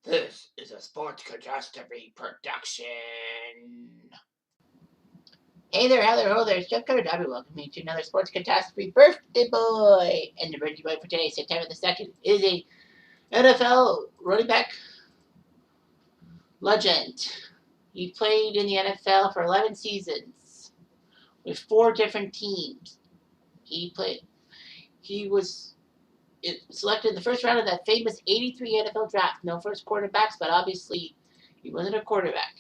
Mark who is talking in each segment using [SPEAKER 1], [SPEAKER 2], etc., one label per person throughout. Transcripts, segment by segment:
[SPEAKER 1] This is a Sports Catastrophe production. Hey there, how there, ho there, it's Jeff Cutter W. Welcome to another Sports Catastrophe Birthday Boy. And the birthday boy for today, September the 2nd, is a NFL running back legend. He played in the NFL for 11 seasons with 4 different teams. He was selected in the first round of that famous 83 NFL draft. No first quarterbacks, but obviously he wasn't a quarterback.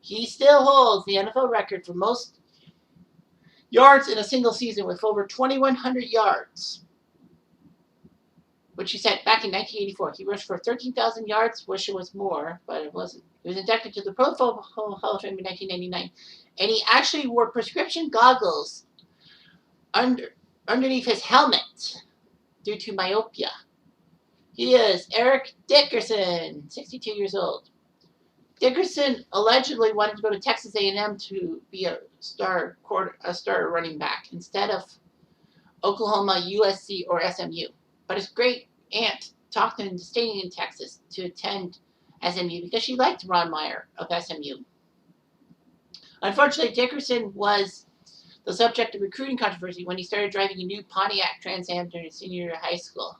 [SPEAKER 1] He still holds the NFL record for most yards in a single season with over 2,100 yards, which he set back in 1984. He rushed for 13,000 yards. Wish it was more, but it wasn't. He was inducted to the Pro Football Hall of Fame in 1999, and he actually wore prescription goggles underneath his helmet due to myopia. He is Eric Dickerson, 62 years old. Dickerson allegedly wanted to go to Texas A&M to be a star running back instead of Oklahoma, USC, or SMU. But his great aunt talked him into staying in Texas to attend SMU because she liked Ron Meyer of SMU. Unfortunately, Dickerson was the subject of recruiting controversy when he started driving a new Pontiac Trans Am during his senior year of high school.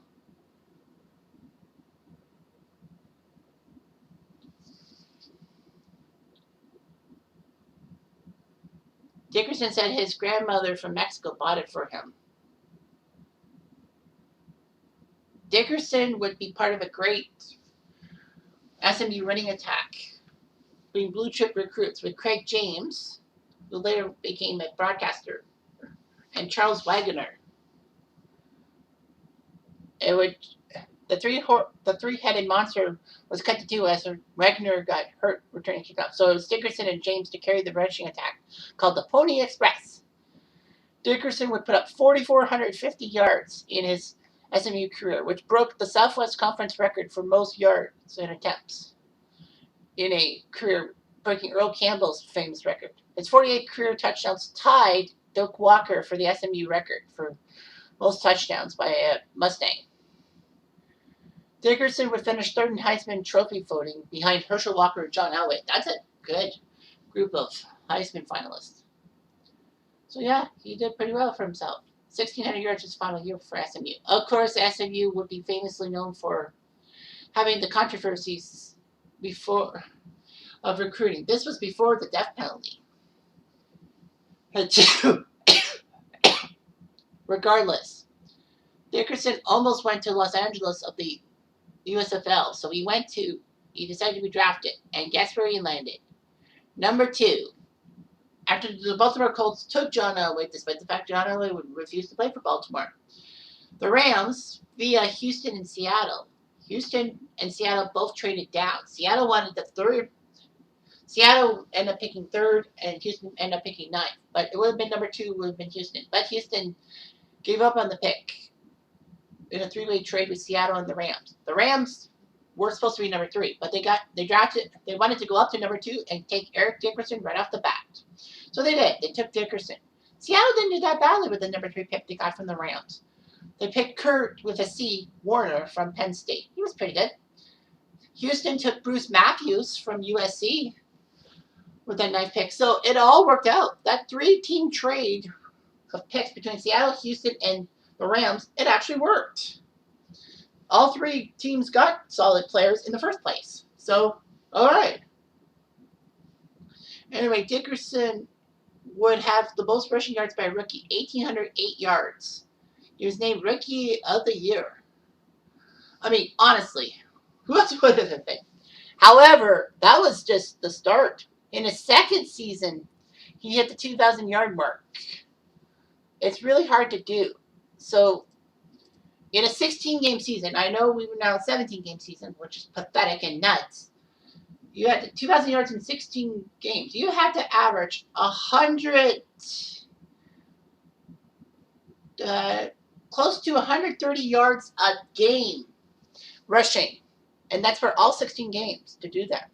[SPEAKER 1] Dickerson said his grandmother from Mexico bought it for him. Dickerson would be part of a great SMU running attack between blue chip recruits with Craig James, who later became a broadcaster, and Charles Wagner. The three-headed monster was cut to 2 as Wagner got hurt returning kickoff. So it was Dickerson and James to carry the rushing attack called the Pony Express. Dickerson would put up 4,450 yards in his SMU career, which broke the Southwest Conference record for most yards and attempts in a career, breaking Earl Campbell's famous record. His 48 career touchdowns tied Doak Walker for the SMU record for most touchdowns by a Mustang. Dickerson would finish third in Heisman Trophy voting behind Herschel Walker and John Elway. That's a good group of Heisman finalists. So yeah, he did pretty well for himself. 1,600 yards his final year for SMU. Of course, SMU would be famously known for having the controversies before of recruiting. This was before the death penalty. Regardless, Dickerson almost went to Los Angeles of the USFL, so he decided to be drafted, and guess where he landed? Number 2. After the Baltimore Colts took John Elway, despite the fact John Elway would refuse to play for Baltimore, the Rams, via Houston and Seattle. Houston and Seattle both traded down. Seattle wanted the 3rd. Seattle ended up picking 3rd, and Houston ended up picking 9th. But it would have been number 2, would have been Houston. But Houston gave up on the pick in a 3-way trade with Seattle and the Rams. The Rams were supposed to be number 3, but they wanted to go up to number 2 and take Eric Dickerson right off the bat. So they did. They took Dickerson. Seattle didn't do that badly with the number 3 pick they got from the Rams. They picked Kurt with a C, Warner from Penn State. He was pretty good. Houston took Bruce Matthews from USC with that 9th pick. So it all worked out. That 3-team trade of picks between Seattle, Houston, and the Rams, it actually worked. All 3 teams got solid players in the first place. So, all right. Anyway, Dickerson would have the most rushing yards by a rookie, 1,808 yards. He was named Rookie of the Year. I mean, honestly, who else would have been? However, that was just the start. In his second season, he hit the 2,000-yard mark. It's really hard to do. So, in a 16-game season, I know we were now a 17-game season, which is pathetic and nuts. You had 2,000 yards in 16 games. You had to average 100, close to 130 yards a game rushing. And that's for all 16 games to do that.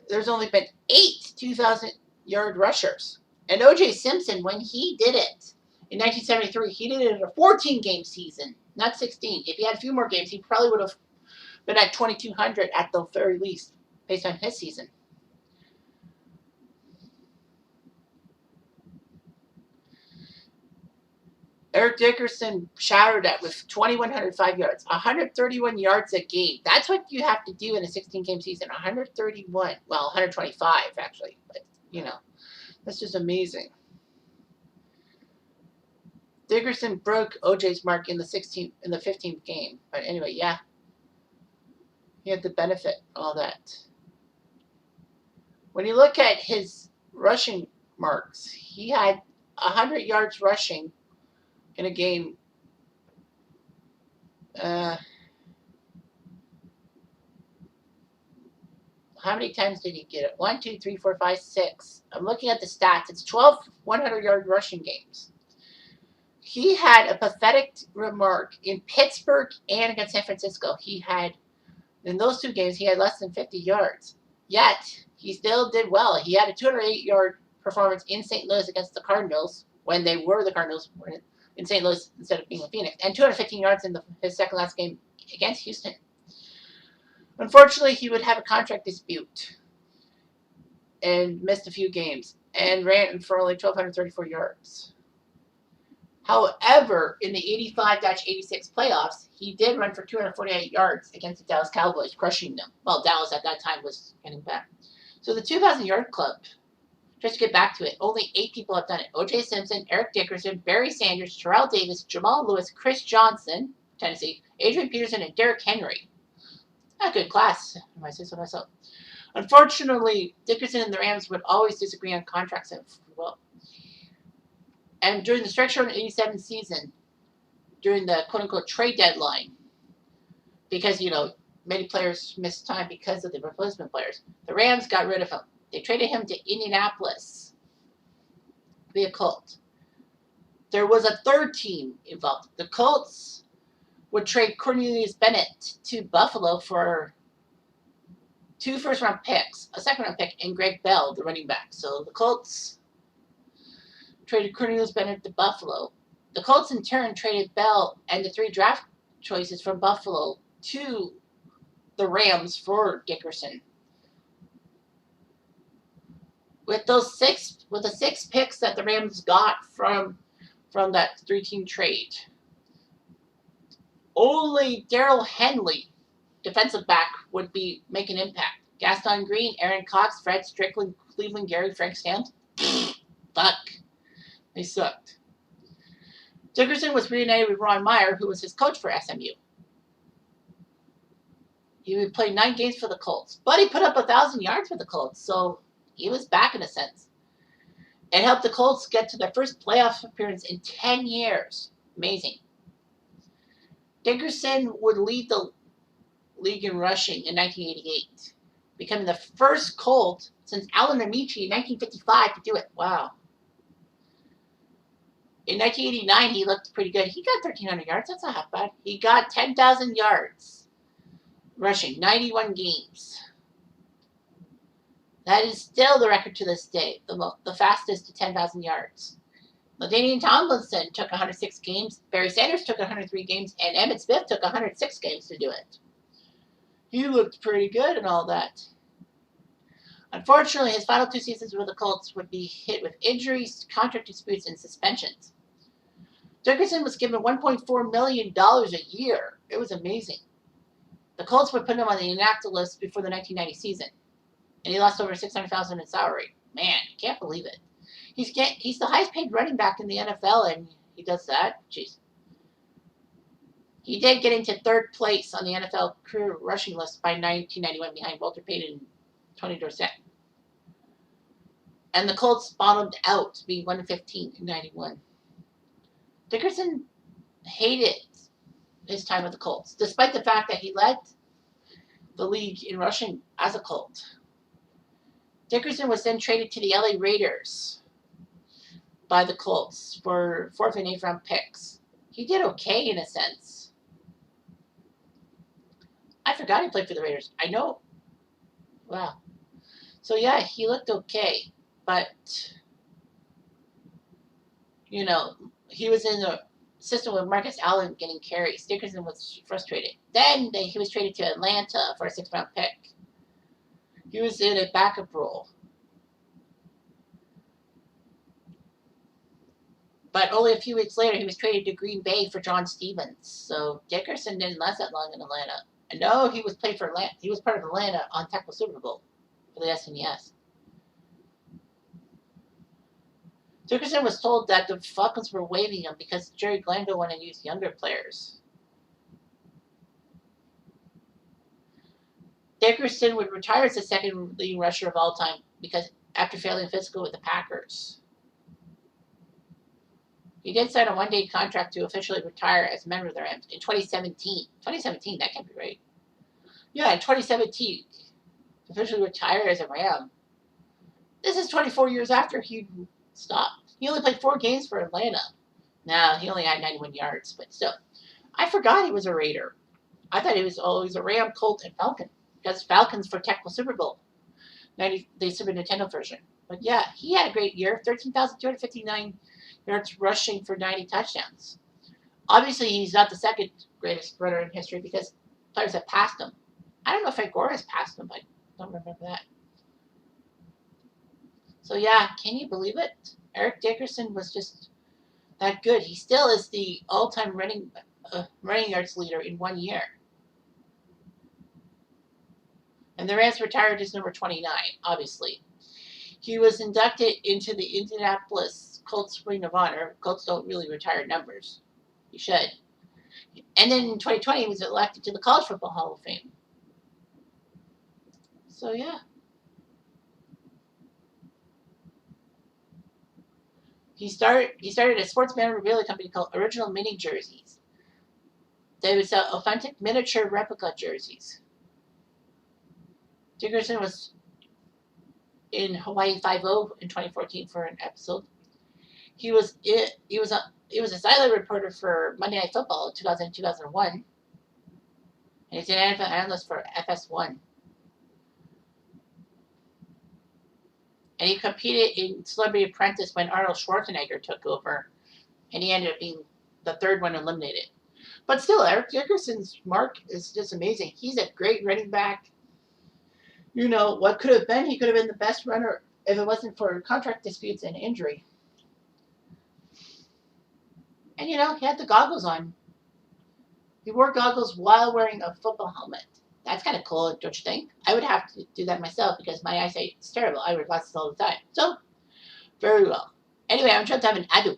[SPEAKER 1] There's only been 8 2,000-yard rushers. And O.J. Simpson, when he did it in 1973, he did it in a 14-game season, not 16. If he had a few more games, he probably would have been at 2,200 at the very least, based on his season. Eric Dickerson shattered that with 2,105 yards, 131 yards a game. That's what you have to do in a 16-game season. 131, well, 125 actually, but that's just amazing. Dickerson broke OJ's mark in the 15th game, but anyway, yeah, he had the benefit of all that. When you look at his rushing marks, he had 100 yards rushing in a game. How many times did he get it? 1, 2, 3, 4, 5, 6. I'm looking at the stats. It's 12 100-yard rushing games. He had a pathetic remark in Pittsburgh and against San Francisco. In those 2 games, he had less than 50 yards. Yet, he still did well. He had a 208-yard performance in St. Louis against the Cardinals when they were the Cardinals in St. Louis instead of being in Phoenix, and 215 yards in his second last game against Houston. Unfortunately, he would have a contract dispute and missed a few games and ran for only 1,234 yards. However, in the 85-86 playoffs, he did run for 248 yards against the Dallas Cowboys, crushing them. Well, Dallas at that time was getting back. So the 2,000-yard club, just to get back to it, only 8 people have done it. O.J. Simpson, Eric Dickerson, Barry Sanders, Terrell Davis, Jamal Lewis, Chris Johnson, Tennessee, Adrian Peterson, and Derrick Henry. A good class, if I say so myself. Unfortunately, Dickerson and the Rams would always disagree on contracts. And during the strike short 87 season, during the quote-unquote trade deadline, because, many players missed time because of the replacement players, the Rams got rid of him. They traded him to Indianapolis via Colts. There was a third team involved. The Colts would trade Cornelius Bennett to Buffalo for 2 first-round picks, a second-round pick, and Greg Bell, the running back. So the Colts traded Cornelius Bennett to Buffalo. The Colts, in turn, traded Bell and the 3 draft choices from Buffalo to the Rams for Dickerson. With the 6 picks that the Rams got from that 3-team trade, only Darrell Henley, defensive back, would make an impact. Gaston Green, Aaron Cox, Fred Strickland, Cleveland Gary, Frank Stamp. Fuck. They sucked. Dickerson was reunited with Ron Meyer, who was his coach for SMU. He would play 9 games for the Colts, but he put up 1,000 yards for the Colts, so he was back in a sense. It helped the Colts get to their first playoff appearance in 10 years. Amazing. Dickerson would lead the league in rushing in 1988, becoming the first Colt since Alan Amici in 1955 to do it. Wow. In 1989, he looked pretty good. He got 1,300 yards. That's not half bad. He got 10,000 yards rushing, 91 games. That is still the record to this day, the fastest to 10,000 yards. LaDainian Tomlinson took 106 games. Barry Sanders took 103 games. And Emmitt Smith took 106 games to do it. He looked pretty good and all that. Unfortunately, his final 2 seasons with the Colts would be hit with injuries, contract disputes, and suspensions. Dickerson was given $1.4 million a year. It was amazing. The Colts would put him on the inactive list before the 1990 season, and he lost over $600,000 in salary. Man, can't believe it. He's the highest paid running back in the NFL, and he does that. Jeez. He did get into 3rd place on the NFL career rushing list by 1991 behind Walter Payton and Tony Dorsett. And the Colts bottomed out, being 1-15 in 91. Dickerson hated his time with the Colts, despite the fact that he led the league in rushing as a Colt. Dickerson was then traded to the LA Raiders by the Colts for 4th and 8th round picks. He did okay in a sense. I forgot he played for the Raiders. I know. Wow. So yeah, he looked okay, but he was in the system with Marcus Allen getting carries. Dickerson was frustrated. Then he was traded to Atlanta for a 6th-round pick. He was in a backup role. But only a few weeks later, he was traded to Green Bay for John Stevens. So Dickerson didn't last that long in Atlanta. And no, he was played for Atlanta. He was part of Atlanta on Tackle Super Bowl for the SNES. Dickerson was told that the Falcons were waiving him because Jerry Glanville wanted to use younger players. Dickerson would retire as the second leading rusher of all time because after failing physical with the Packers. He did sign a one-day contract to officially retire as a member of the Rams in 2017. 2017, that can't be right. Yeah, in 2017, officially retire as a Ram. This is 24 years after he stopped. He only played 4 games for Atlanta. Now, he only had 91 yards, but still. I forgot he was a Raider. I thought he was always a Ram, Colt, and Falcon. Because Falcons for Tackle Super Bowl. The Super Nintendo version. But yeah, he had a great year. 13,259 yards rushing for 90 touchdowns. Obviously, he's not the second greatest runner in history because players have passed him. I don't know if Frank Gore has passed him, but I don't remember that. So yeah, can you believe it? Eric Dickerson was just that good. He still is the all-time running yards leader in 1 year. And the Rams retired his number 29, obviously. He was inducted into the Indianapolis Colts Ring of Honor. Colts don't really retire numbers. You should. And then in 2020, he was elected to the College Football Hall of Fame. So yeah. He started a sports memorabilia company called Original Mini Jerseys. They would sell authentic miniature replica jerseys. Dickerson was in Hawaii 5-0 in 2014 for an episode. He was a sideline reporter for Monday Night Football in 2000 and 2001. And he's an NFL analyst for FS1. And he competed in Celebrity Apprentice when Arnold Schwarzenegger took over. And he ended up being the third one eliminated. But still, Eric Dickerson's mark is just amazing. He's a great running back. You know, what could have been, he could have been the best runner if it wasn't for contract disputes and injury. And, you know, he had the goggles on. He wore goggles while wearing a football helmet. That's kind of cool, don't you think? I would have to do that myself because my eyesight is terrible. I wear glasses all the time. So, very well. Anyway, I'm trying to have an adu.